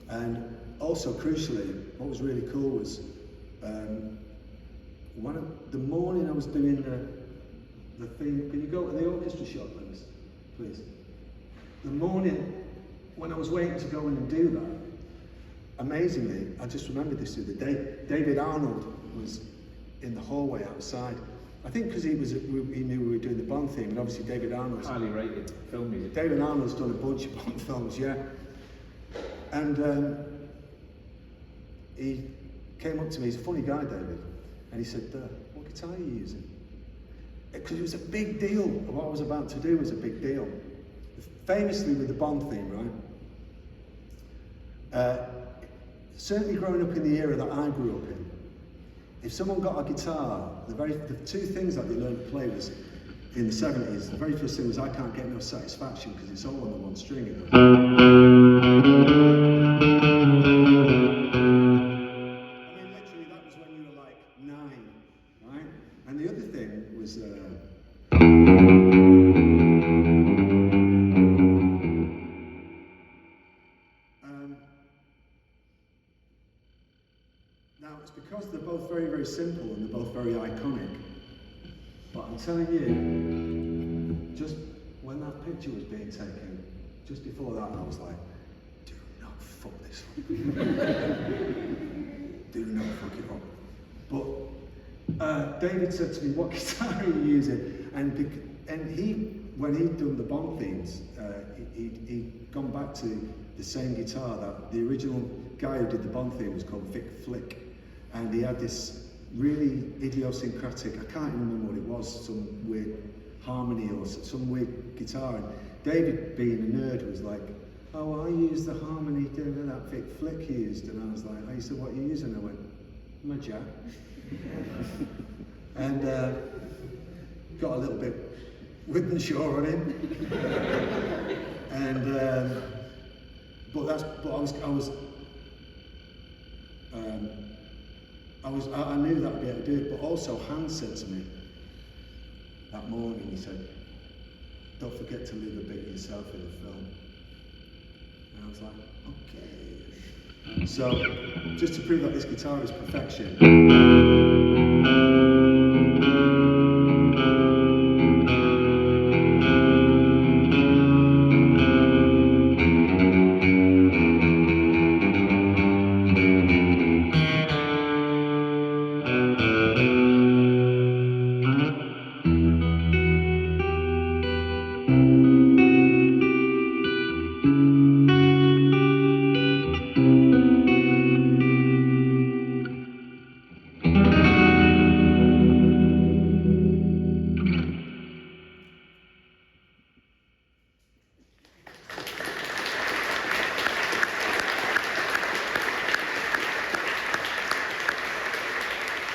And also, crucially, what was really cool was the morning I was doing the thing. Can you go to the orchestra shot, please? The morning when I was waiting to go in and do that, amazingly, I just remembered this the other day. David Arnold was in the hallway outside. I think because he knew we were doing the Bond theme, and obviously David Arnold's highly rated film music. David Arnold's done a bunch of Bond films, yeah. And he came up to me. He's a funny guy, David, and he said, "What guitar are you using?" Because it was a big deal. What I was about to do was a big deal. Famously with the Bond theme, right? Certainly growing up in the era that I grew up in, if someone got a guitar, the two things that they learned to play was, in the 70s, the very first thing was, "I can't get no satisfaction," because it's all on the one string. I mean, literally, that was when you were like 9, right? And the other thing was, now it's because they're both very, very simple and they're both very iconic. But I'm telling you, just when that picture was being taken, just before that, I was like, do not fuck this up. Do not fuck it up. But David said to me, "What guitar are you using?" And when he'd done the Bond themes, he'd gone back to the same guitar that the original guy who did the Bond theme was called Vic Flick. And he had this really idiosyncratic, I can't even remember what it was, some weird harmony or some weird guitar. And David, being a nerd, was like, "Oh, I used the harmony that Vic Flick used." And I was like, "Oh," he said, "What are you using?" I went, "My Jack." And got a little bit Withenshaw on him. And I knew that I'd be able to do it, but also Hans said to me that morning, he said, "Don't forget to leave a bit of yourself in the film." And I was like, okay. So, just to prove that this guitar is perfection,